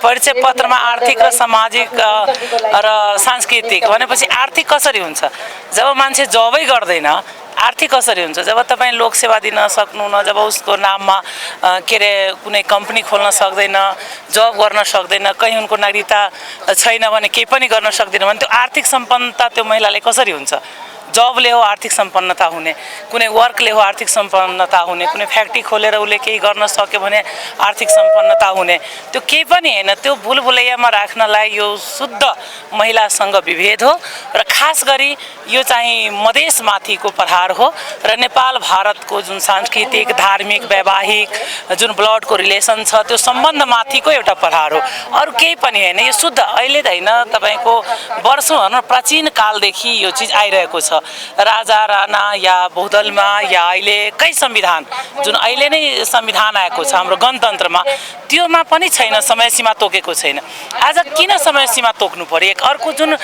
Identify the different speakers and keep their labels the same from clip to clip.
Speaker 1: परिचय पत्रमा आर्थिक र सामाजिक र सांस्कृतिक भनेपछि आर्थिक कसरी हुन्छ? जब मान्छे जबै गर्दैन आर्थिक कसरी हुन्छ? जब तपाईँ लोकसेवा दिन सक्नुहुन्न, जब उसको नाममा के अरे कुनै कम्पनी खोल्न सक्दैन, जब गर्न सक्दैन, कहीँ उनको नागरिकता छैन भने केही पनि गर्न सक्दैन भने त्यो आर्थिक सम्पन्नता त्यो महिलाले कसरी हुन्छ? जबले हो आर्थिक सम्पन्नता हुने, कुनै वर्कले हो आर्थिक सम्पन्नता हुने, कुनै फ्याक्ट्री खोलेर उसले केही गर्न सक्यो भने आर्थिक सम्पन्नता हुने। त्यो केही पनि हैन। त्यो भुलभुलैयामा राख्नलाई यो शुद्ध महिलासँग विभेद हो र खास गरी यो चाहिँ मधेसमाथिको प्रहार हो र नेपाल भारतको जुन सांस्कृतिक, धार्मिक, वैवाहिक जुन ब्लडको रिलेसन छ त्यो सम्बन्धमाथिको एउटा प्रहार हो, अरू केही पनि हैन। यो शुद्ध अहिले त हैन, तपाईको वर्षौं प्राचीन कालदेखि यो चीज आइरहेको छ। राजा राणा या बहुदलमा या अहिलेकै संविधान जुन अहिले नै संविधान आएको छ हाम्रो गणतन्त्रमा, त्योमा पनि छैन, समय सीमा तोकेको छैन। आज किन समय सीमा तोक्नु पर्यो? एक अर्को जुन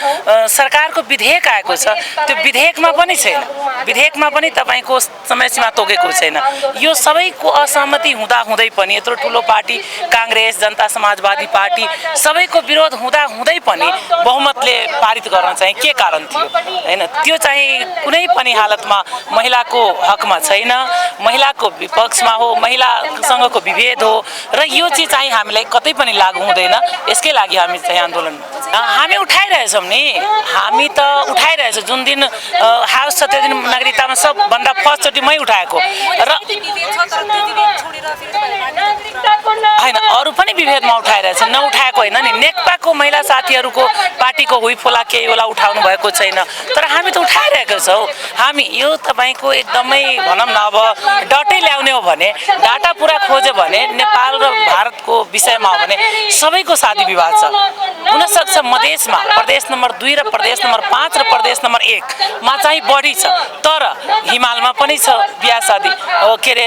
Speaker 1: सरकारको विधेयक आएको छ त्यो विधेयकमा पनि छैन, विधेयकमा पनि तपाईको समय सीमा तोकेको छैन। यो सबैको असहमति हुँदा हुँदै पनि यत्रो ठुलो पार्टी कांग्रेस, जनता समाजवादी पार्टी सबैको विरोध हुँदा हुँदै पनि बहुमतले पारित गर्न चाहिँ के कारण थियो हैन? त्यो चाहिँ कुनै पनि हालतमा महिलाको हकमा छैन, महिलाको विपक्षमा हो, महिलासँगको विभेद हो र यो चीज चाहिँ हामीलाई कतै पनि लागू हुँदैन। यसकै लागि हामी चाहिँ आन्दोलन हामी उठाइरहेछौँ नि, हामी त उठाइरहेछौँ। जुन दिन हाउस छ त्यो दिन नागरिकतामा सबभन्दा फर्स्ट चोटि मै उठाएको र हैन, अरू पनि विभेदमा उठाइरहेछ, नउठाएको होइन नि। नेकपाको महिला साथीहरूको पार्टीको हुइफोला केही होला उठाउनु भएको छैन, तर हामी त उठाइरहेको छौँ। हामी यो तपाईको एकदमै भनौँ न, अब डटै ल्याउने हो भने, डाटा पुरा खोज्यो भने नेपाल र भारतको विषयमा हो भने सबैको शादी विवाह छ। हुनसक्छ मधेसमा प्रदेश नम्बर 2 र प्रदेश नम्बर 5 र प्रदेश नम्बर 1 मा चाहिँ बढी छ, तर हिमालमा पनि छ बिहा शादी। के अरे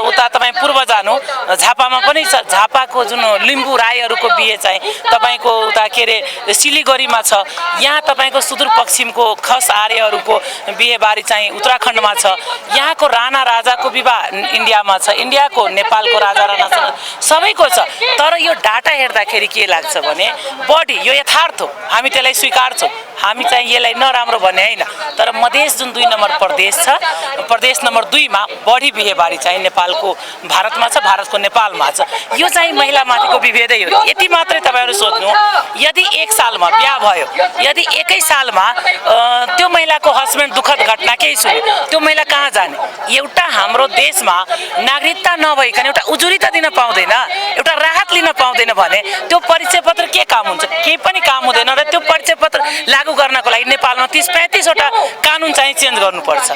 Speaker 1: उता तपाईँ पूर्व जानु झापामा पनि छ, झापाको जुन लिम्बू राईहरूको बिहे चाहिँ तपाईको उता के अरे सिलिगुडीमा छ। यहाँ तपाईको सुदूरपश्चिमको खस आर्यहरूको बिहेबारी चाहिँ उत्तराखण्डमा छ। यहाँको राणा राजाको विवाह इन्डियामा छ, इन्डियाको नेपालको राजा राणासँग सबैको छ। तर यो डाटा हेर्दाखेरि के लाग्छ भने बढी यो यथार्थ हो, हामी त्यसलाई स्वीकार्छौँ। हामी चाहिँ यसलाई नराम्रो भन्ने होइन, तर मधेस जुन 2 नम्बर प्रदेश छ, प्रदेश नम्बर 2 मा बढी बिहेबारी चाहिँ नेपालको भारतमा छ, भारतको नेपालमा छ। यो चाहिँ महिलामाथिको विभेदै हो। यति मात्रै तपाईहरु सोच्नु, यदि 1 सालमा बिहा भयो, यदि एकै सालमा त्यो महिलाको हस्बेन्ड दुःखद घटना केही सुन्यो, त्यो महिला कहाँ जाने? एउटा हाम्रो देशमा नागरिकता नभइकन एउटा उजुरी त दिन पाउँदैन, एउटा राहत लिन पाउँदैन भने त्यो परिचय पत्र के काम हुन्छ? केही पनि काम हुँदैन। र त्यो परिचय पत्र लागू गर्नको लागि नेपालमा 30-35 वटा कानुन चाहिँ चेन्ज गर्नुपर्छ।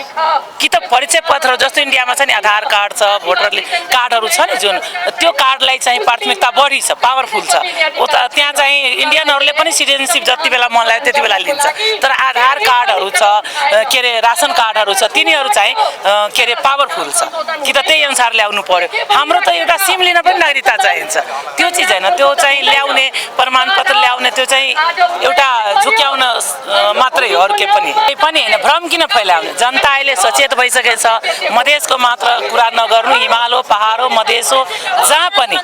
Speaker 1: कि त परिचय पत्र जस्तो इन्डियामा छ नि, आधार कार्ड छ, भोटर कार्डहरू छ नि, जुन त्यो कार्डलाई चाहिँ प्राथमिकता बढी छ, पावरफुल छ। उता त्यहाँ चाहिँ इन्डियनहरूले पनि सिटिजनसिप जति बेला मन लाग्यो त्यति बेला लिन्छ। तर आधार कार्डहरू छ, के अरे रासन कार्डहरू छ, तिनीहरू चाहिँ के अरे पावरफुल छ। कि त त्यही अनुसार ल्याउनु पर्यो। हाम्रो त एउटा सिम लिन पनि नागरिकता चाहिन्छ, त्यो चिज हैन। त्यो चाहिँ ल्याउने प्रमाणपत्र ल्याउने त्यो चाहिँ एउटा झुक्याउन मात्रै हो, अरू के पनि हैन। भ्रम किन फैलाउने? जनता अहिले सचेत भइसकेको छ। मधेसको मात्र कुरा नगर्नु, हिमाल हो, पहाड हो, मधेस हो, जहाँ पनि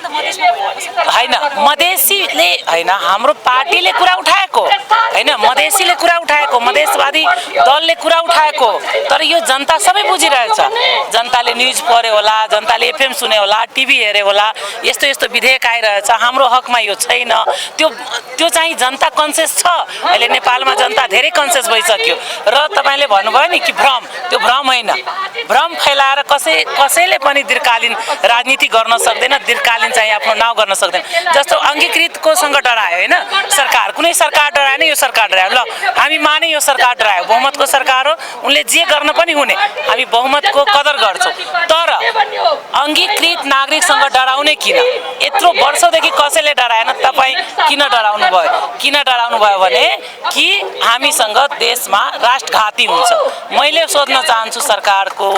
Speaker 1: हैन। मधेसीले हैन, हाम्रो पार्टीले कुरा उठाएको हैन, मधेसीले कुरा उठाएको, मधेसवादी दलले कुरा उठाएको, तर यो जनता सबै बुझिरहेछ। जनताले न्युज पढ्यो होला, जनताले एफएम सुन्यो होला, टिभी हेर्यो होला, यस्तो यस्तो विधेयक आइरहेछ, हाम्रो हकमा यो छैन। त्यो चाहिँ जनता कन्सियस छ। अहिले नेपालमा जनता धेरै कन्सियस भइसक्यो। र तपाईले भन्नुभयो नि कि भ्रम, त्यो भ्रम होइन। भ्रम फैलाएर कसैले पनि दीर्घकालीन राजनीति गर्न सक्दैन, दीर्घकालीन चाहिँ आफ्नो नाउँ गर्न सक्दैन। जस्तो अङ्गीकृतको सँग डरायो हैन सरकार, कुनै सरकार डराएन, यो सरकार डरायो। ल हामी माने यो सरकार डरायो, बहुमतको सरकार हो, उनले जे गर्न पनि हुने, हामी बहुमतको कदर गर्छौँ। तर अङ्गीकृत नागरिकसँग डराउने किन? यत्रो वर्षदेखि कसैले डराएन, तपाईँ किन डराउनु भयो? किन डराउनु भयो भने कि हामीसँग देशमा राष्ट्रघाती हुन्छ। मैले सोध्न चाहन्छु सरकारको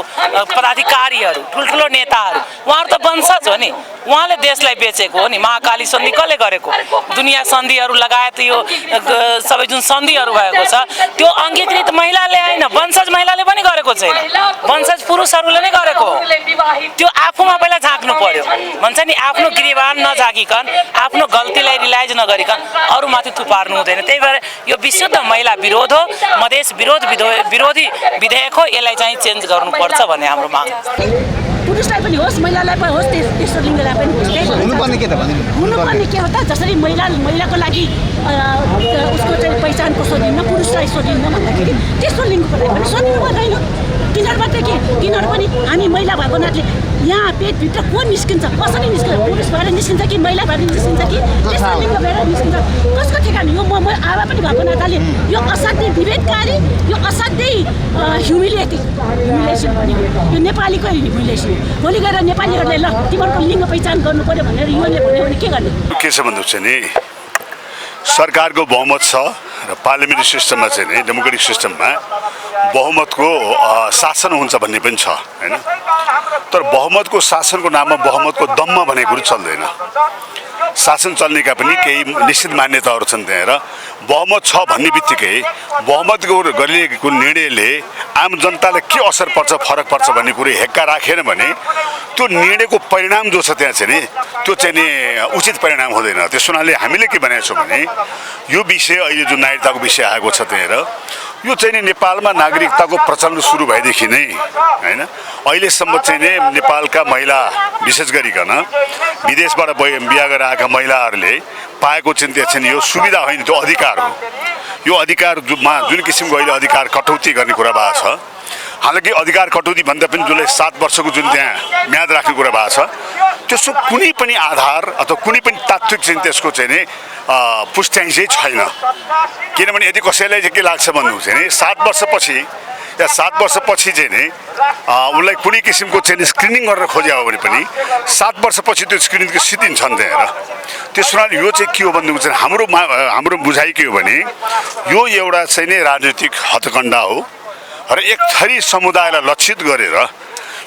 Speaker 1: पदाधिकारीहरू, ठुल्ठुलो नेताहरू, उहाँहरू त वंशज हो नि, उहाँले देशलाई बेचेको हो नि। महाकाली सन्धि कसले गरेको? दुनियाँ सन्धिहरू लगायत यो सबै जुन सन्धिहरू भएको छ त्यो अङ्गीकृत महिलाले होइन, वंशज महिलाले पनि गरेको छैन, वंशज पुरुषहरूले नै गरेको हो। त्यो आफूमा पहिला झाँक्नु पर्यो भन्छ नि आफ्नो गिरिबान नझाकिकन आफ्नो गल्तीलाई रियलाइज नगरिकन अरूमाथि थुपार्नु हुँदैन त्यही भएर यो विशुद्ध महिला विरोध हो मधेस विरोधी विधेयक हो यसलाई चाहिँ चेन्ज गर्नुपर्छ भन्ने हाम्रो माग
Speaker 2: पुरुषलाई पनि होस् महिलालाई पनि होस् तेस्रो लिङ्गलाई पनि होस् हुनुपर्ने के हो त जसरी महिलाको लागि उसको चाहिँ पहिचानको सोधिन्न पुरुषलाई सोधिन्न भन्दाखेरि तेस्रो लिङ्गको लागि पनि सोधिनु पर्दैन तिनीहरूबाट के तिनीहरू पनि हामी महिला भएको नाथले यहाँ पेटभित्र को निस्किन्छ कसरी निस्किन्छ पुरुष भएर निस्किन्छ कि महिला भएर निस्किन्छ कि तेस्रो लिङ्ग भएर निस्किन्छ कसको ठेगान यो म आमा पनि भएको नाताले यो असाध्यै विभेदकारी यो असाध्यै ह्युमिलेसन भन्यो यो नेपालीको ह्युमिलेसन भोलि गएर नेपालीहरूले ल तिमीहरूको लिङ्ग पहिचान गर्नु पर्यो भनेर योले भन्यो भने के गर्ने
Speaker 3: के छ भन्नुहुन्छ नि सरकारको बहुमत छ र पार्लियामेन्ट्री सिस्टममा चाहिँ नि डेमोक्रेटिक सिस्टममा बहुमतको शासन हुन्छ भन्ने पनि छ हैन तर बहुमतको शासनको नाममा बहुमतको दममा भनेको कुरो चल्दैन शासन चल्नेका पनि केही निश्चित मान्यताहरू छन् त्यहाँ र बहुमत छ भन्ने बित्तिकै बहुमतको गरिएको निर्णयले आम जनतालाई के असर पर्छ फरक पर्छ भन्ने कुरो हेक्का राखेन भने त्यो निर्णयको परिणाम जो छ त्यहाँ चाहिँ नि त्यो चाहिँ नि उचित परिणाम हुँदैन त्यस हुनाले हामीले के भनेको छौँ भने यो विषय अहिले जुन नागरिकताको विषय आएको छ त्यहाँ यो चाहिँ नि नेपालमा नागरिकताको प्रचलन सुरु भएदेखि नै हैन अहिलेसम्म चाहिँ नि नेपालका महिला विशेष गरिकन विदेशबाट बिहा गरेर आएका महिलाहरूले पाएको चाहिँ त्यो चाहिँ यो सुविधा होइन त्यो अधिकार हो यो अधिकारमा जुन किसिमको अहिले अधिकार कटौती गर्ने कुरा भएको छ हालाकि अधिकार कटौती भन्दा पनि जसले 7 वर्षको जुन त्यहाँ म्याद राख्ने कुरा भएको छ त्यसको कुनै पनि आधार अथवा कुनै पनि तात्विक चाहिँ त्यसको चाहिँ नि पुष्टाइ चाहिँ छैन किनभने यदि कसैलाई चाहिँ के लाग्छ भन्नु चाहिँ नि 7 वर्षपछि या 7 वर्षपछि चाहिँ नि उसलाई कुनै किसिमको चाहिँ स्क्रिनिङ गरेर खोज्या हो भने पनि 7 वर्षपछि त्यो स्क्रिनिङको सिद्धिन्छन् त्यहाँ त्यस हुनाले यो चाहिँ के हो भन्नु चाहिँ हाम्रो बुझाइ के हो भने यो एउटा चाहिँ नि राजनीतिक हत्याकाण्ड हो र एक थरी समुदायलाई लक्षित गरेर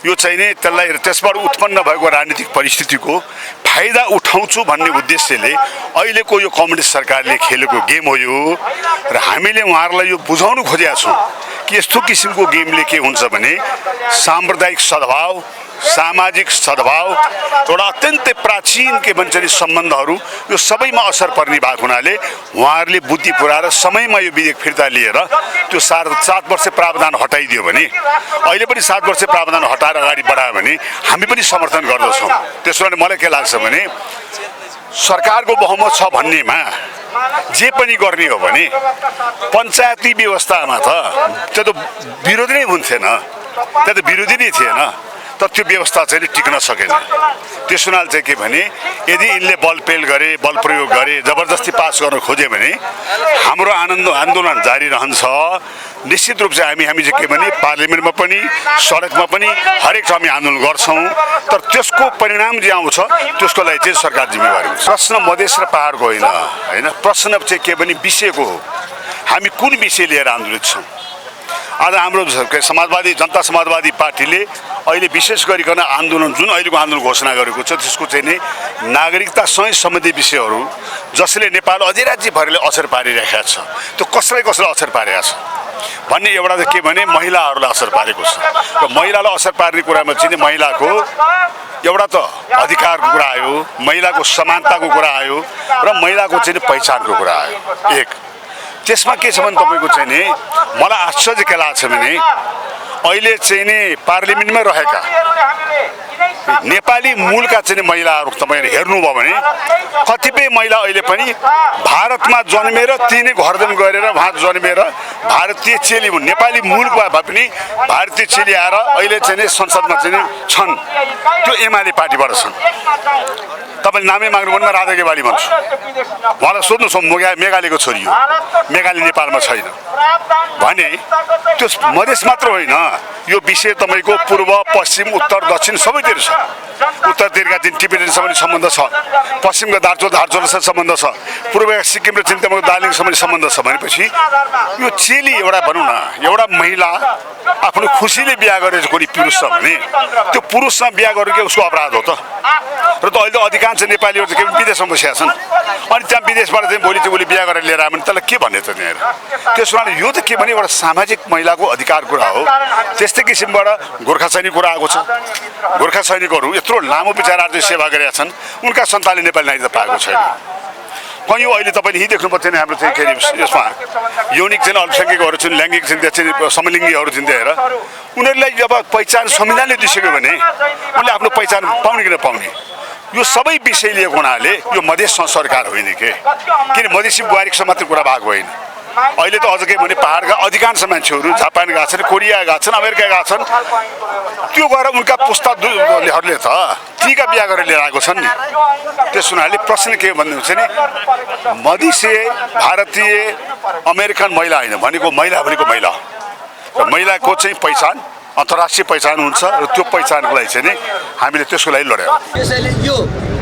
Speaker 3: यो चाहिँ नि त्यसबाट उत्पन्न भएको राजनीतिक परिस्थितिको फाइदा उठाउँछु भन्ने उद्देश्यले अहिलेको यो कम्युनिस्ट सरकारले खेलेको गेम हो यो र हामीले उहाँहरूलाई यो बुझाउनु खोजेका छौँ कि यस्तो किसिमको गेमले के हुन्छ भने साम्प्रदायिक सद्भाव सामाजिक सद्भाव एउटा अत्यन्तै प्राचीन के भन्छ नि सम्बन्धहरू यो सबैमा असर पर्ने भएको हुनाले उहाँहरूले बुद्धि पुऱ्याएर समयमा यो विधेयक फिर्ता लिएर त्यो 7 वर्ष प्रावधान हटाइदियो भने अहिले पनि 7 वर्ष प्रावधान हटाएर अगाडि बढायो भने हामी पनि समर्थन गर्दछौँ त्यसो भने मलाई के लाग्छ भने सरकारको बहुमत छ भन्नेमा जे पनि गर्ने हो भने पञ्चायती व्यवस्थामा त त्यो त विरोधी नै हुन्थेन त्यो त विरोधी नै थिएन तर त्यो व्यवस्था चाहिँ टिक्न सकेन त्यस हुनाले चाहिँ के भने यदि यिनले बल पेल गरे बल प्रयोग गरे जबरजस्ती पास गर्न खोजे भने हाम्रो आन्दोलन जारी रहन्छ निश्चित रूप से हामी चाहिँ के भने पार्लियामेन्टमा पनि सडकमा पनि हरेक ठाउँ हामी आन्दोलन गर्छौँ तर त्यसको परिणाम जे आउँछ त्यसको लागि चाहिँ सरकार जिम्मेवारी हुन्छ प्रश्न मधेस र पहाडको होइन प्रश्न चाहिँ के भने विषयको हो हामी कुन विषय लिएर आन्दोलित छौँ आज हाम्रो समाजवादी जनता समाजवादी पार्टीले अहिले विशेष गरिकन आन्दोलन जुन अहिलेको आन्दोलन घोषणा गरेको छ त्यसको चाहिँ नि नागरिकतासँग सम्बन्धित विषयहरू जसले नेपाल अधिराज्यभरिले असर पारिरहेको छ त्यो कसलाई असर पारेको छ भन्ने एउटा त के भने महिलाहरूलाई असर पारेको छ र महिलालाई असर पार्ने कुरामा चाहिँ महिलाको एउटा त अधिकारको कुरा आयो महिलाको समानताको कुरा आयो र महिलाको चाहिँ पहिचानको कुरा आयो एक त्यसमा के छ भने तपाईको चाहिँ नि मलाई आश्चर्य के लाग्छ भने अहिले चाहिँ नि पार्लियामेन्टमा रहेका नेपाली मूलका चाहिँ महिलाहरू तपाईले हेर्नुभयो भने कतिपय महिला अहिले पनि भारतमा जन्मेर तिनै घरदेन गरेर वहाँ जन्मेर भारतीय चेली हुन् नेपाली मूलको भए पनि भारतीय चेली आएर अहिले चाहिँ संसदमा चाहिँ छन् त्यो एमाले पार्टीबाट छन् तपाईले नामै माग्नु भने राधा गेवाली भन्छु उहाँलाई सोध्नुहोस् मेघालीको छोरी हो मेघाली नेपालमा छैन भने त्यो मधेस मात्र होइन यो विषय तपाईको पूर्व पश्चिम उत्तर दक्षिण सबैतिर छ उत्तरतिरका चाहिँ टिबेटनसँग सम्बन्ध छ पश्चिमका धारचुलासँग सम्बन्ध छ पूर्वका सिक्किम र चिन्तमको दार्जिलिङसँग सम्बन्ध छ भनेपछि यो चेली एउटा भनौँ न एउटा महिला आफ्नो खुसीले बिहा गरेर कुनै पुरुष छ भने त्यो पुरुषसँग बिहा गरेको के उसको अपराध हो त र त अहिले त अधिकांश नेपालीहरू चाहिँ विदेशमा बसेका छन् अनि त्यहाँ विदेशबाट चाहिँ भोलि चाहिँ उसले बिहा गरेर लिएर आयो भने त्यसलाई के भन्ने त त्यहाँ त्यस हुनाले यो त के भने एउटा सामाजिक महिलाको अधिकार कुरा हो त्यस्तै किसिमबाट गोर्खा सैनिक कुरा आएको छ। गोर्खा सैनिकहरू यत्रो लामो विचारहरूले सेवा गरेका छन्, उनका सन्तानले नेपाली नागरिकता पाएको छैन। कयौँ अहिले तपाईँले यहीँ देख्नु पर्थेन हाम्रो चाहिँ के अरे यसमा यौनिक चाहिँ अल्पसङ्ख्यकहरू छन्, लैङ्गिक छन्, त्यहाँ समलिङ्गीहरू छन्, त्यहाँ हेर उनीहरूलाई जब पहिचान संविधानले दिइसक्यो भने उनले आफ्नो पहिचान पाउने कि नपाउने यो सबै विषय लिएको हुनाले यो मधेस सरकार होइन के, किन मधेसी बुहारीको मात्रै कुरा भएको होइन। अहिले त अझ के भने पाहाडका अधिकांश मान्छेहरू जापान गएको छन्, कोरिया गएको छन्, अमेरिका गएको छन्, त्यो गएर उनका पुस्ताहरूले त टीका बिहा गरेर लिएर आएको छन् नि। त्यस हुनाले प्रश्न के भन्नुहुन्छ नि, मधेसी भारतीय अमेरिकन महिला होइन भनेको महिला भनेको महिला र महिलाको चाहिँ पहिचान अन्तर्राष्ट्रिय पहिचान हुन्छ र त्यो पहिचानको लागि चाहिँ नि हामीले त्यसको लागि लड्यौँ।
Speaker 4: त्यसैले यो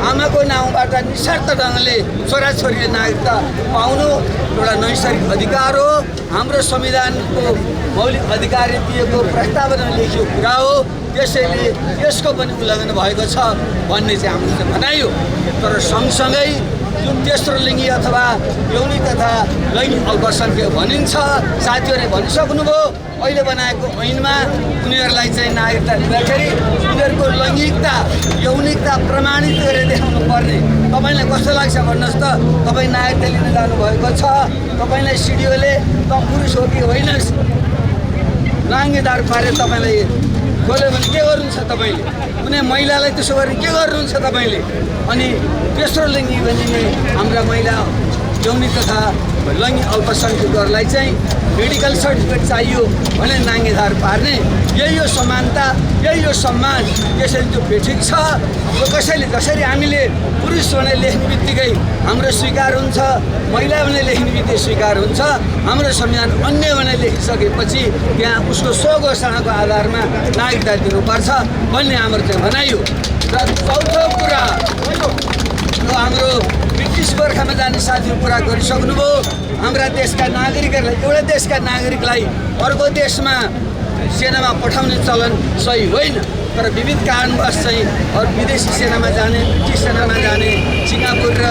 Speaker 4: आमाको नाउँबाट निस्वार्थ ढङ्गले छोराछोरीले नागरिकता पाउनु एउटा नैसर्गिक अधिकार हो। हाम्रो संविधानको मौलिक अधिकार दिएको प्रस्तावना लेखिएको कुरा हो। त्यसैले यसको पनि उल्लङ्घन भएको छ भन्ने चाहिँ हामीले भनाइयो। तर सँगसँगै जुन तेस्रो लिङ्गी अथवा यौनिक तथा लैङ्गिक अल्पसङ्ख्यक भनिन्छ, साथीहरूले भनिसक्नुभयो अहिले बनाएको ऐनमा उनीहरूलाई चाहिँ नागरिकता दिँदाखेरि उनीहरूको लैङ्गिकता यौनिकता प्रमाणित गरेर देखाउनु पर्ने। तपाईँलाई कस्तो लाग्छ भन्नुहोस् त? तपाईँ नागरिकता लिन जानुभएको छ, तपाईँलाई सिडिओले त पुरुष हो कि होइन लाङ्गेदार पारेर तपाईँलाई खोल्यो भने के गर्नुहुन्छ तपाईँले? कुनै महिलालाई त्यसो गरेर के गर्नुहुन्छ तपाईँले? अनि तेस्रो लिङ्गी भने हाम्रा महिला यौनिक तथा लैङ्गिक अल्पसङ्ख्यकहरूलाई चाहिँ मेडिकल सर्टिफिकेट चाहियो भने नाङ्गेदार पार्ने। यही हो समानता, यही हो सम्मान। त्यसैले त्यो बेठिक छ। र कसैले जसरी हामीले पुरुष भने लेख्ने बित्तिकै हाम्रो स्वीकार हुन्छ, महिला भने लेख्ने बित्तिकै स्वीकार हुन्छ, हाम्रो संविधान अन्य भने लेखिसकेपछि त्यहाँ उसको स्वघोषणाको आधारमा नागरिकता दिनुपर्छ भन्ने हाम्रो चाहिँ भनाइयो। र चौथो कुरा हाम्रो ब्रिटिस गोर्खामा जाने साथीहरू कुरा गरिसक्नुभयो। हाम्रा देशका नागरिकहरूलाई एउटा देशका नागरिकलाई अर्को देशमा सेनामा पठाउने चलन सही होइन। तर विविध कारणवश चाहिँ अरू विदेशी सेनामा जाने, ब्रिटिस सेनामा जाने, सिङ्गापुर र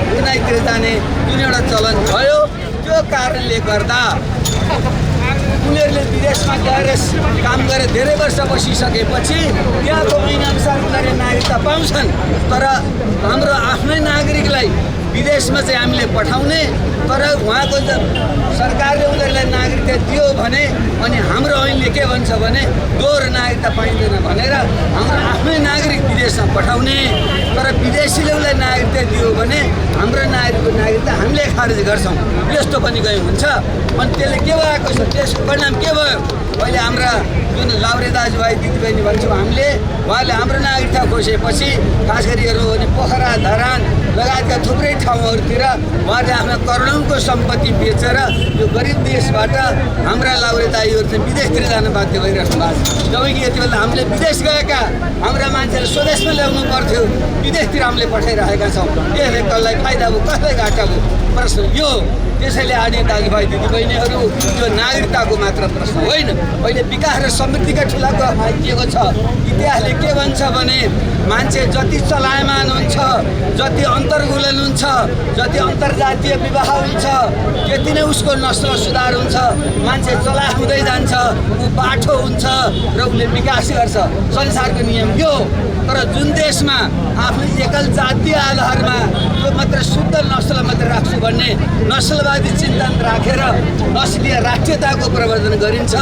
Speaker 4: ब्रुनाईतिर जाने जुन एउटा चलन भयो, त्यो कारणले गर्दा उनीहरूले विदेशमा गएर काम गरेर धेरै वर्ष बसिसकेपछि त्यहाँको ऐनअनुसार उनीहरूले नागरिकता पाउँछन्। तर हाम्रो आफ्नै नागरिकलाई विदेशमा चाहिँ हामीले पठाउने, तर उहाँको सरकारले उनीहरूलाई नागरिकता दियो भने अनि हाम्रो ऐनले के भन्छ भने दोहोरो नागरिकता पाइँदैन भनेर हाम्रो आफ्नै नागरिक विदेशमा पठाउने। तर विदेशीले उसलाई नागरिकता दियो भने हाम्रो नागरिकको नागरिकता हामीले खारेज गर्छौँ, यस्तो पनि गएको हुन्छ। अनि त्यसले के भएको छ, त्यसको परिणाम के भयो? अहिले हाम्रा जुन लाउरे दाजुभाइ दिदीबहिनी भन्छौँ हामीले, उहाँले हाम्रो नागरिकता खोजेपछि खास गरी हेर्नु भने पोखरा, धरान लगायतका थुप्रै ठाउँहरूतिर उहाँले आफ्ना करोडौँको सम्पत्ति बेचेर यो गरिब देशबाट हाम्रा लाउरे दाईहरू चाहिँ विदेशतिर जान बाध्य भइराख्नु भएको छ। जबकि यति बेला हामीले विदेश गएका हाम्रा मान्छेहरू स्वदेशमा ल्याउनु पर्थ्यो, विदेशतिर हामीले पठाइरहेका छौँ। यसले कसलाई फाइदा भयो, कसलाई घाटा भयो? प्रश्न यो। त्यसैले आदि दाजुभाइ दिदीबहिनीहरू, यो नागरिकताको मात्र प्रश्न होइन। अहिले विकास र समृद्धिका ठुला दिएको छ। इतिहासले के भन्छ भने मान्छे जति चलायमान हुन्छ, जति अन्तर्गुलन हुन्छ, जति अन्तर्जातीय विवाह हुन्छ, त्यति नै उसको नस्ल सुधार हुन्छ। मान्छे चला हुँदै जान्छ, ऊ बाठो हुन्छ र उसले विकास गर्छ। संसारको नियम यो। तर जुन देशमा आफ्नो एकल जातीय आधारमा त्यो मात्र शुद्ध नस्ल मात्र राख्छु भन्ने नस्लवादी चिन्तन राखेर नस्लीय राष्ट्रियताको प्रवर्धन गरिन्छ,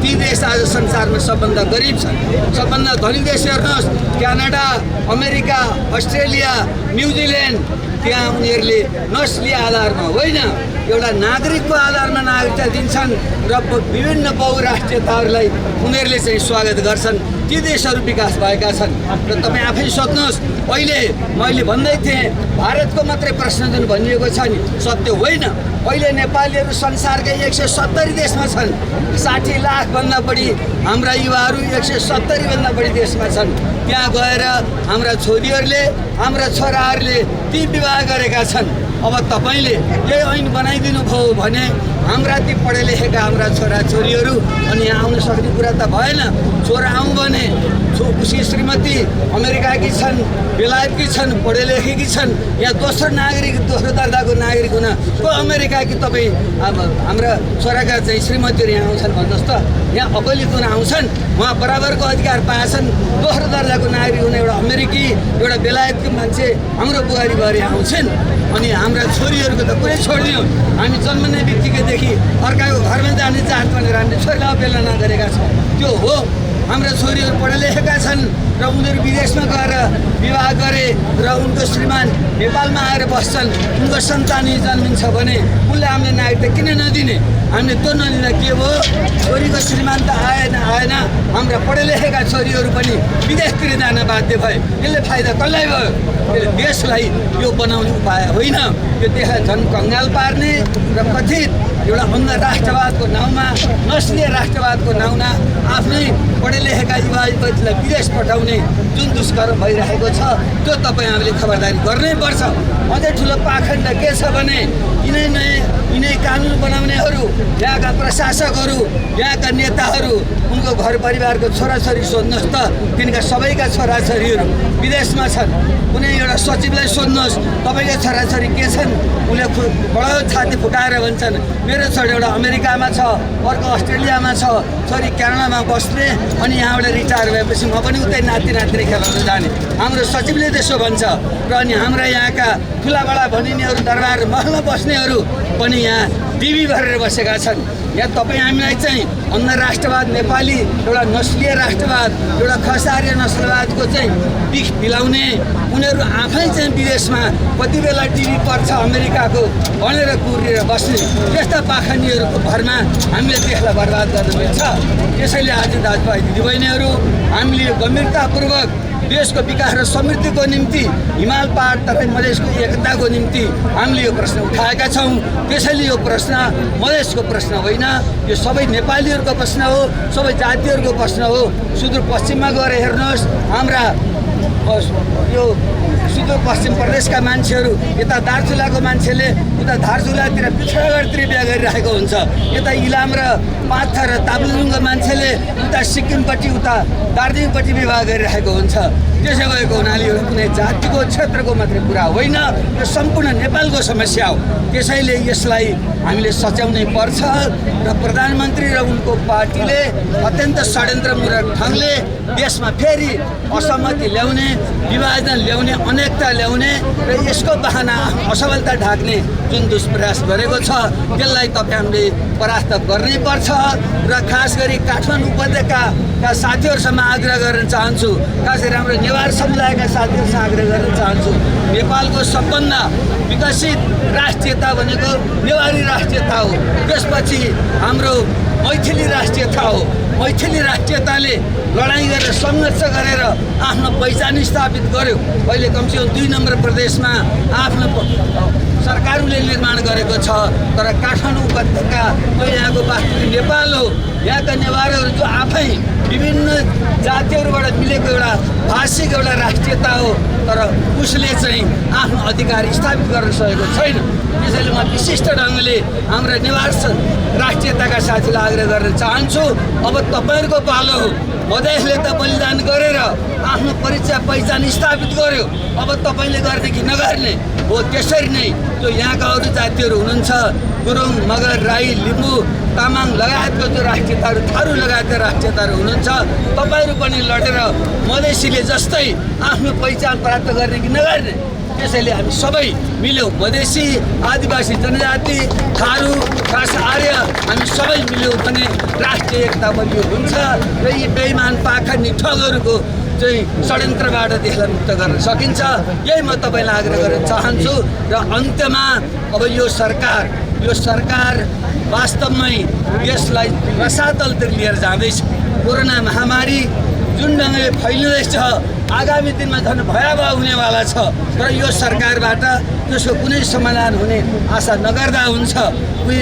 Speaker 4: ती देश आज संसारमा सबभन्दा गरिब छन्। सबभन्दा धनी देश हेर्नुहोस्, क्यानाडा, अमेरिका, अस्ट्रेलिया, न्युजिल्यान्ड, त्यहाँ उनीहरूले नस्लीय आधारमा होइन एउटा नागरिकको आधारमा नागरिकता दिन्छन् र विभिन्न बहुराष्ट्रियताहरूलाई उनीहरूले चाहिँ स्वागत गर्छन्। ती देशहरू विकास भएका छन्। र तपाईँ आफै सोध्नुहोस्, अहिले मैले भन्दै थिएँ भारतको मात्रै प्रश्न जुन भनिएको छ नि, सत्य होइन। अहिले नेपालीहरू संसारकै 170 देशमा छन्। 60 लाखभन्दा बढी हाम्रा युवाहरू 170भन्दा बढी देशमा छन्। त्यहाँ गएर हाम्रा छोरीहरूले, हाम्रा छोराहरूले ती विवाह गरेका छन्। अब तपाईँले यही ऐन बनाइदिनु भयो भने हाम्रा ती पढे लेखेका हाम्रा छोराछोरीहरू अनि यहाँ आउन सक्ने कुरा त भएन। छोरा आउँ भने उसकी श्रीमती अमेरिकाकी छन्, बेलायतकी छन्, पढे लेखेकी छन्। यहाँ दोस्रो दर्जाको नागरिक हुन को अमेरिकाकी तपाईँ हाम्रा छोराका चाहिँ श्रीमतीहरू यहाँ आउँछन् भन्नुहोस् त। यहाँ अकैलित हुन आउँछन्, उहाँ बराबरको अधिकार पाएछन्। दोस्रो दर्जाको नागरिक हुन एउटा अमेरिकी एउटा बेलायतको मान्छे हाम्रो बुहारी भएर आउँछन्। अनि हाम्रा छोरीहरूको त कुरै छोडिदिउँ, हामी जन्मने बित्तिकैदेखि अर्काको घरमा जाने जात भनेर हामीले छोरीलाई अपेलना गरेका छौँ। त्यो हो, हाम्रा छोरीहरू पढे लेखेका छन् र उनीहरू विदेशमा गएर विवाह गरे र उनको श्रीमान नेपालमा आएर बस्छन्। उनको सन्तान जन्मिन्छ भने उनले हामीले नागरिकता किन नदिने? हामीले त्यो नलिँदा के भयो? छोरीको श्रीमान त आएन, हाम्रा पढे लेखेका छोरीहरू पनि विदेशतिर जान बाध्य भए। यसले फाइदा कसलाई भयो? यसले देशलाई यो बनाउने उपाय होइन, यो देशलाई झन् कङ्गाल पार्ने र कथित एउटा अन्य राष्ट्रवादको नाउँमा, नस्लीय राष्ट्रवादको नाउँमा आफ्नै पढे लेखेका युवायुवतीलाई विदेश पठाउने जुन दुष्कर्म भइरहेको छ त्यो तपाईँ हामीले खबरदारी गर्नै पर्छ। अझै ठुलो पाखण्ड के छ भने यिनै कानुन बनाउनेहरू, यहाँका प्रशासकहरू, यहाँका नेताहरू, उनको घर परिवारको छोराछोरी सोध्नुहोस् त, तिनका सबैका छोराछोरीहरू विदेशमा छन्। कुनै एउटा सचिवलाई सोध्नुहोस् तपाईँका छोराछोरी के छन्, उसले बडो छाती फुटाएर भन्छन् मेरो छोरी एउटा अमेरिकामा छ, अर्को अस्ट्रेलियामा छ, छोरी क्यानाडामा बस्ने, अनि यहाँबाट रिटायर भएपछि म पनि उतै नाति खेलाउन जाने। हाम्रो सचिवले त्यसो भन्छ। र अनि हाम्रा यहाँका ठुलाबडा भनिनेहरू, दरबार महलमा बस्नेहरू पनि यहाँ टिभी भरेर बसेका छन्। यहाँ तपाईँ हामीलाई चाहिँ अन्य राष्ट्रवाद, नेपाली एउटा नस्लीय राष्ट्रवाद, एउटा खसारिया नस्लवादको चाहिँ बिख पिलाउने, उनीहरू आफै चाहिँ विदेशमा कति बेला टिभी पर्छ अमेरिकाको भनेर कुरेर बस्ने त्यस्ता पाखण्डीहरूको भरमा हामीले देशलाई बर्बाद गर्न मिल्छ। त्यसैले आज दाजुभाइ दिदीबहिनीहरू, हामीले गम्भीरतापूर्वक देशको विकास र समृद्धिको निम्ति, हिमाल पहाड तराई मधेसको एकताको निम्ति हामीले यो प्रश्न उठाएका छौँ। त्यसैले यो प्रश्न मधेसको प्रश्न होइन, यो सबै नेपालीहरूको प्रश्न हो, सबै जातिहरूको प्रश्न हो। सुदूरपश्चिममा गएर हेर्नुहोस्, हाम्रा यो सुदूरपश्चिम प्रदेशका मान्छेहरू यता दार्चुलाको मान्छेले उता धारचुलातिर पिछडागढतिर बिहा गरिरहेको हुन्छ। यता इलाम र पाथा र ताप्लेजुङको मान्छेले उता सिक्किमपट्टि, उता दार्जिलिङपट्टि विवाह गरिरहेको हुन्छ। त्यसो भएको हुनाले यो कुनै जातिको क्षेत्रको मात्रै कुरा होइन, यो सम्पूर्ण नेपालको समस्या हो। त्यसैले यसलाई हामीले सच्याउनै पर्छ र प्रधानमन्त्री र उनको पार्टीले अत्यन्त षड्यन्त्रमूलक ढङ्गले देशमा फेरि असहमति ल्याउने, विभाजन ल्याउने, अनेकता ल्याउने र यसको बहाना असफलता ढाक्ने जुन दुष्प्रयास गरेको छ त्यसलाई तपाईँहरूले परास्त गर्नै पर्छ। र खास गरी काठमाडौँ उपत्यकाका साथीहरूसँग आग्रह गर्न चाहन्छु, खास गरी हाम्रो नेवार समुदायका साथीहरूसँग आग्रह गर्न चाहन्छु, नेपालको सबभन्दा विकसित राष्ट्रियता भनेको नेवारी राष्ट्रियता हो। त्यसपछि हाम्रो मैथिली राष्ट्रियता हो। मैथिली राष्ट्रियताले लडाइँ गरेर सङ्घर्ष गरेर आफ्नो पहिचान स्थापित गर्यो। अहिले कमसेकम 2 नम्बर प्रदेशमा आफ्नो सरकारले निर्माण गरेको छ। तर काठमाडौँ उपत्यका जो यहाँको वास्तविक नेपाल हो, यहाँका नेवारहरू जो आफै विभिन्न जातिहरूबाट मिलेको एउटा भाषिक एउटा राष्ट्रियता हो, तर उसले चाहिँ आफ्नो अधिकार स्थापित गर्न सकेको छैन। त्यसैले म विशिष्ट ढङ्गले हाम्रा नेवार राष्ट्रियताका साथीलाई आग्रह गर्न चाहन्छु, अब तपाईँहरूको पालो हो। मधेसले त बलिदान गरेर आफ्नो परिचय पहिचान स्थापित गर्यो, अब तपाईँले गर्ने कि नगर्ने हो। त्यसरी नै जो यहाँका अरू जातिहरू हुनुहुन्छ, गुरुङ, मगर, राई, लिम्बू, तामाङ लगायतको जो राष्ट्रियताहरू, थारू लगायतका राष्ट्रियताहरू हुनुहुन्छ, तपाईँहरू पनि लडेर मधेसीले जस्तै आफ्नो पहिचान प्राप्त गर्ने कि नगर्ने। त्यसैले हामी सबै मिल्यौँ, मधेसी, आदिवासी जनजाति, थारू, खास आर्य, हामी सबै मिल्यौँ भने राष्ट्रिय एकता बलियो हुन्छ र यी बेइमान पाखण्डी ठगहरूको चाहिँ षड्यन्त्रबाट देशलाई मुक्त गर्न सकिन्छ। यही म तपाईँलाई आग्रह गर्न चाहन्छु। र अन्त्यमा अब यो सरकार वास्तवमै देशलाई रसातलतिर लिएर जाँदैछ। कोरोना महामारी जुन ढङ्गले फैलिँदैछ, आगामी दिनमा झन् भयावह हुनेवाला छ। तर यो सरकारबाट त्यसको कुनै समाधान हुने आशा नगर्दा हुन्छ। उही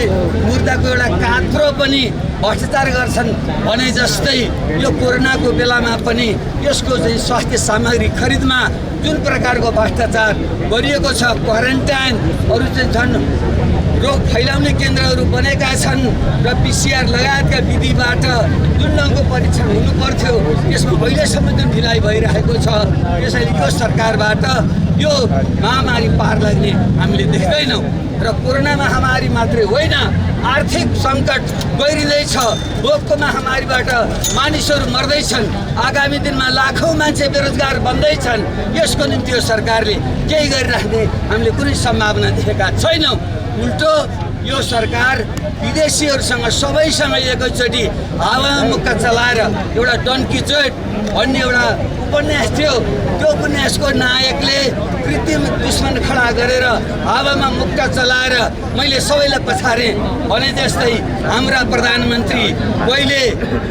Speaker 4: मुद्दाको एउटा कात्रो पनि भ्रष्टाचार गर्छन् भने जस्तै यो कोरोनाको बेलामा पनि यसको चाहिँ स्वास्थ्य सामग्री खरिदमा जुन प्रकारको भ्रष्टाचार गरिएको छ, क्वारेन्टाइनहरू चाहिँ झन् रोग फैलाउने केन्द्रहरू बनेका छन् र PCR लगायतका विधिबाट जुन ढङ्गको परीक्षण हुनुपर्थ्यो त्यसमा अहिलेसम्म जुन ढिलाइ भइरहेको छ, त्यसैले यो सरकारबाट यो महामारी पार लाग्ने हामीले देख्दैनौँ। र कोरोना महामारी मात्रै होइन, आर्थिक सङ्कट गइरहँदैछ, भोकको महामारीबाट मानिसहरू मर्दैछन्, आगामी दिनमा लाखौँ मान्छे बेरोजगार बन्दैछन्। यसको निम्ति यो सरकारले केही गरिराख्ने हामीले कुनै सम्भावना देखेका छैनौँ। उल्टो यो सरकार विदेशीहरूसँग सबैसँग एकैचोटि हावामा मुक्का चलाएर एउटा डन्की चोट भन्ने एउटा उपन्यास थियो, त्यो उपन्यासको नायकले कृत्रिम दुश्मन खडा गरेर हावामा मुक्का चलाएर मैले सबैलाई पछारेँ भने जस्तै हाम्रा प्रधानमन्त्री कहिले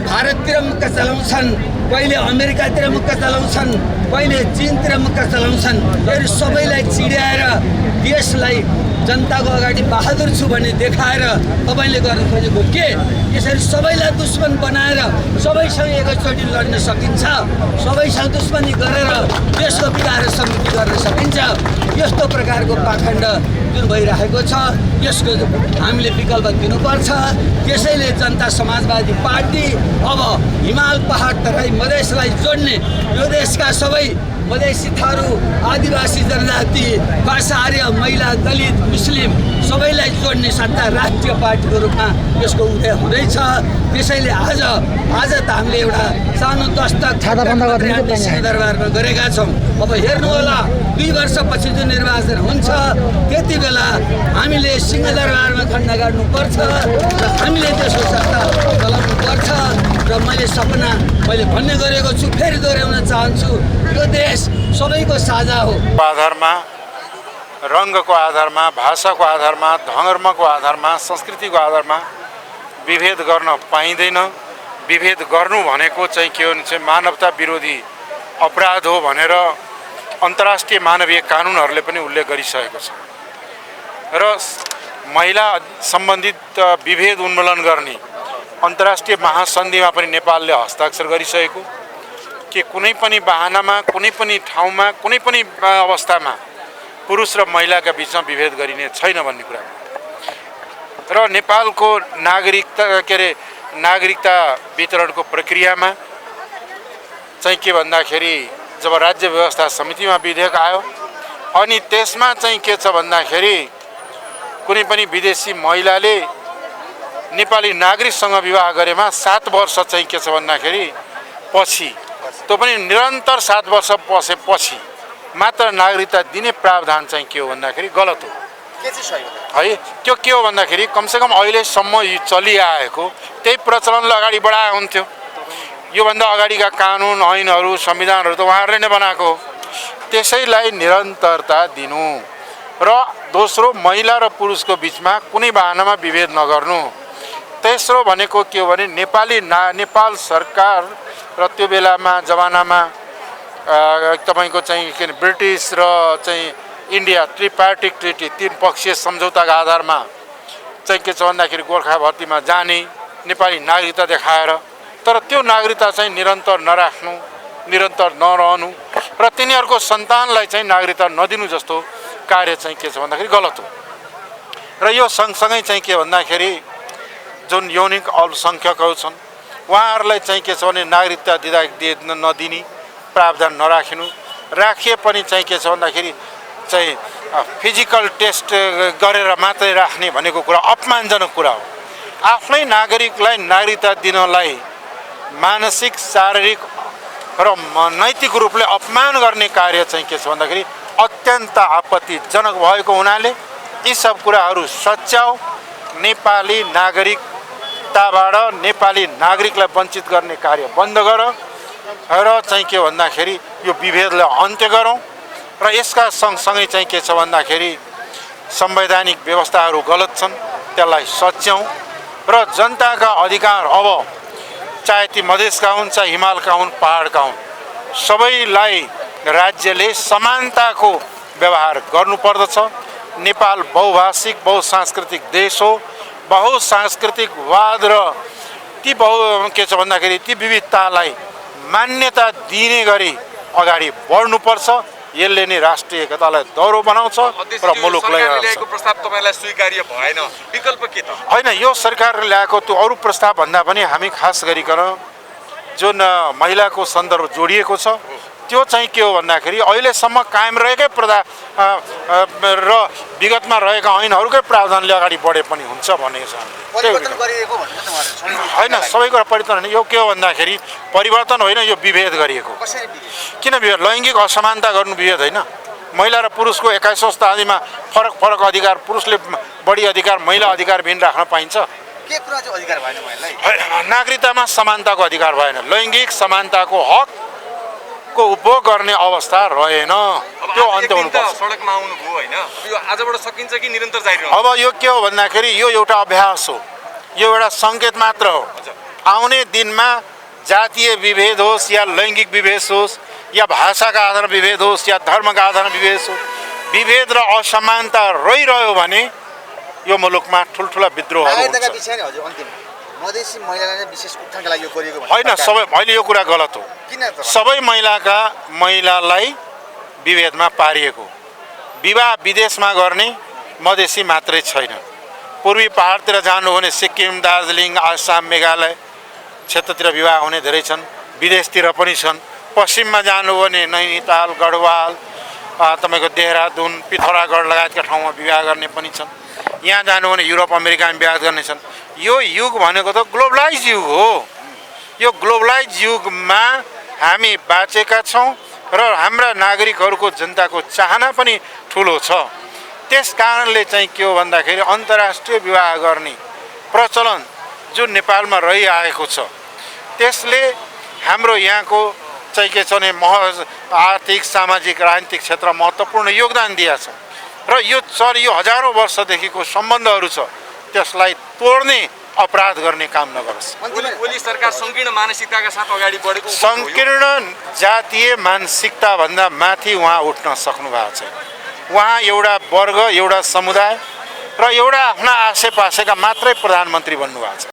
Speaker 4: भारततिर मुक्का चलाउँछन्, कहिले अमेरिकातिर मुक्का चलाउँछन्, कहिले चीनतिर मुक्का चलाउँछन्। यो सबैलाई चिड्याएर देशलाई जनताको अगाडि बहादुर छु भन्ने देखाएर तपाईँले गर्नु खोजेको के? यसरी सबैलाई दुश्मन बनाएर सबैसँग एकैचोटि लड्न सकिन्छ, सबैसँग दुश्मनी गरेर देशको विकास समिति गर्न सकिन्छ। यस्तो प्रकारको पाखण्ड जुन भइरहेको छ यसको हामीले विकल्प दिनुपर्छ। त्यसैले जनता समाजवादी पार्टी अब हिमाल पहाड तराई मधेसलाई जोड्ने यो देशका सबै मधेसी, थारू, आदिवासी जनजाति, भाषा, आर्य, महिला, दलित, मुस्लिम सबैलाई जोड्ने सत्ता राष्ट्रिय पार्टीको रूपमा यसको उदय हुँदैछ। त्यसैले आज त हामीले एउटा सानो दस्तक सिंहदरबारमा गरेका छौँ। अब हेर्नु होला 2 वर्षपछि जुन निर्वाचन हुन्छ त्यति बेला हामीले सिंहदरबारमा खण्ड गाड्नुपर्छ र हामीले त्यसको सत्ता चलाउनु पर्छ। र मैले भन्ने गरेको छु, फेरि दोहोऱ्याउन चाहन्छु, यो देश सबैको साझा हो।
Speaker 5: आधारमा, रङ्गको आधारमा, भाषाको आधारमा, धर्मको आधारमा, संस्कृतिको आधारमा विभेद गर्न पाइँदैन। विभेद गर्नु भनेको चाहिँ के हो भने मानवता विरोधी अपराध हो भनेर अन्तर्राष्ट्रिय मानवीय कानुनहरूले पनि उल्लेख गरिसकेको छ। र महिला सम्बन्धित विभेद उन्मूलन गर्ने अन्तर्राष्ट्रिय महासन्धिमा पनि नेपालले हस्ताक्षर गरिसकेको कि कुनै पनि बहानामा, कुनै पनि ठाउँमा, कुनै पनि अवस्थामा पुरुष र महिलाका बिचमा विभेद गरिने छैन भन्ने कुरा। र नेपालको नागरिकता वितरणको प्रक्रियामा चाहिँ के भन्दाखेरि जब राज्य व्यवस्था समितिमा विधेयक आयो अनि त्यसमा चाहिँ के छ भन्दाखेरि कुनै पनि विदेशी महिलाले नेपाली नागरिकसँग विवाह गरेमा 7 वर्ष चाहिँ के छ भन्दाखेरि पछि, त्यो पनि निरन्तर 7 वर्ष बसेपछि मात्र नागरिकता दिने प्रावधान चाहिँ के हो भन्दाखेरि गलत हो। है त्यो के हो भन्दाखेरि कमसेकम अहिलेसम्म यो चलिआएको त्यही प्रचलनलाई अगाडि बढाए हुन्थ्यो। योभन्दा अगाडिका कानुन ऐनहरू संविधानहरू त उहाँहरूले नै बनाएको हो। त्यसैलाई निरन्तरता दिनु र दोस्रो महिला र पुरुषको बिचमा कुनै बहानामा विभेद नगर्नु। तेस्रो भनेको के हो भने नेपाल सरकार र त्यो बेलामा जमानामा तपाईको चाहिँ के ब्रिटिस र चाहिँ इन्डिया त्रिपार्टिक ट्रिटी 3 पक्षीय सम्झौताका आधारमा चाहिँ के छ भन्दाखेरि गोर्खा भर्तीमा जाने नेपाली नागरिकता देखाएर तर त्यो नागरिकता चाहिँ निरन्तर नराख्नु, निरन्तर नरहनु र तिनीहरूको सन्तानलाई चाहिँ नागरिकता नदिनु जस्तो कार्य चाहिँ के छ भन्दाखेरि गलत हो। र यो सँगसँगै चाहिँ के भन्दाखेरि जुन यौनिक अल्पसङ्ख्यकहरू छन् उहाँहरूलाई चाहिँ के छ भने नागरिकता नदिने प्रावधान नराखिनु, राखिए पनि चाहिँ के छ भन्दाखेरि चाहिँ फिजिकल टेस्ट गरेर मात्रै राख्ने भनेको कुरा अपमानजनक कुरा हो। आफ्नै नागरिकलाई नागरिकता दिनलाई मानसिक, शारीरिक र नैतिक रूपले अपमान गर्ने कार्य चाहिँ के छ भन्दाखेरि अत्यन्त आपत्तिजनक भएको हुनाले यी सब कुराहरू सच्याउ। नेपाली नागरिकताबाट नेपाली नागरिकलाई वञ्चित गर्ने कार्य बन्द गर र चाहिँ के भन्दाखेरि यो विभेदलाई अन्त्य गरौँ। र यसका सँगसँगै चाहिँ के छ भन्दाखेरि संवैधानिक व्यवस्थाहरू गलत छन् त्यसलाई सच्याउँ र जनताका अधिकार अब चाहे ती मधेसका हुन्, चाहे हिमालका हुन्, पहाडका हुन्, सबैलाई राज्यले समानताको व्यवहार गर्नुपर्दछ। नेपाल बहुभाषिक बहुसांस्कृतिक देश हो। बहुसांस्कृतिकवाद र ती के छ भन्दाखेरि ती विविधतालाई मान्यता दिने गरी अगाडि बढ्नुपर्छ। यसले नै राष्ट्रिय एकतालाई दह्रो बनाउँछ र मुलुकलाई
Speaker 6: ल्याएको प्रस्ताव तपाईलाई स्वीकार्य भएन, विकल्प के त?
Speaker 5: होइन, यो सरकारले ल्याएको त्यो अरू प्रस्ताव भन्दा पनि हामी खास गरिकन जुन महिलाको सन्दर्भ जोडिएको छ त्यो चाहिँ के हो भन्दाखेरि अहिलेसम्म कायम रहेकै र विगतमा रहेका ऐनहरूकै प्रावधानले अगाडि बढे पनि हुन्छ भनेको छ। होइन, सबै कुरा परिवर्तन होइन, यो के हो भन्दाखेरि परिवर्तन होइन, यो विभेद गरिएको। किन विभेद? लैङ्गिक असमानता गर्नु विभेद होइन। महिला र पुरुषको 21औं शताब्दीमा फरक फरक अधिकार, पुरुषले बढी अधिकार, महिला अधिकारविहीन राख्न पाइन्छ?
Speaker 7: के कुरा चाहिँ अधिकार भएन महिलालाई?
Speaker 5: नागरिकतामा समानताको अधिकार भएन, लैङ्गिक समानताको हकको उपभोग गर्ने अवस्था रहेन, त्यो अन्त्य हुनुपर्छ।
Speaker 6: सडकमा आउनुभयो होइन, यो आजबाट सकिन्छ कि निरन्तर जारी रहन्छ?
Speaker 5: अब यो के हो भन्दाखेरि यो एउटा अभ्यास हो, यो एउटा सङ्केत मात्र हो। आउने दिनमा जातीय विभेद होस् या लैङ्गिक विभेद होस् या भाषाका आधारमा विभेद होस् या धर्मका आधारमा विभेद होस्, विभेद र असमानता रहिरह्यो भने यो मुलुकमा ठुल्ठुला विद्रोहहरू हुन्छ।
Speaker 7: मधेसी महिलालाई विशेष उत्थानका लागि यो गरिएको
Speaker 5: होइन, सबै अहिले यो कुरा गलत हो। सबै महिलालाई विभेदमा पारिएको। विवाह विदेशमा गर्ने मधेसी मात्रै छैन। पूर्वी पहाडतिर जानु भने सिक्किम, दार्जिलिङ, आसाम, मेघालय क्षेत्रतिर विवाह हुने धेरै छन्, विदेशतिर पनि छन्। पश्चिममा जानु भने नैनीताल, गढवाल, तपाईँको देहरादुन, पिथौरागढ लगायतका ठाउँमा विवाह गर्ने पनि छन्। यहाँ जानु भने युरोप, अमेरिकामा विवाह गर्ने छन्। यो युग भनेको त ग्लोबलाइज युग हो। यो ग्लोबलाइज युगमा हामी बाँचेका छौँ र हाम्रा नागरिकहरूको, जनताको चाहना पनि ठुलो छ। त्यस कारणले चाहिँ के हो भन्दाखेरि अन्तर्राष्ट्रिय विवाह गर्ने प्रचलन जुन नेपालमा रहिआएको छ त्यसले हाम्रो यहाँको चाहिँ के छ भने आर्थिक, सामाजिक, राजनीतिक क्षेत्रमा महत्त्वपूर्ण योगदान दिएको छ र यो हजारौँ वर्षदेखिको सम्बन्धहरू छ, त्यसलाई तोड्ने अपराध गर्ने काम नगरोस्।
Speaker 6: ओली सरकार सङ्कीर्ण मानसिकताका साथ अगाडि बढेको,
Speaker 5: सङ्कीर्ण जातीय मानसिकताभन्दा माथि उहाँ उठ्न सक्नु भएको छैन। उहाँ एउटा वर्ग, एउटा समुदाय र एउटा आफ्ना आसेपासेका मात्रै प्रधानमन्त्री बन्नुभएको छ।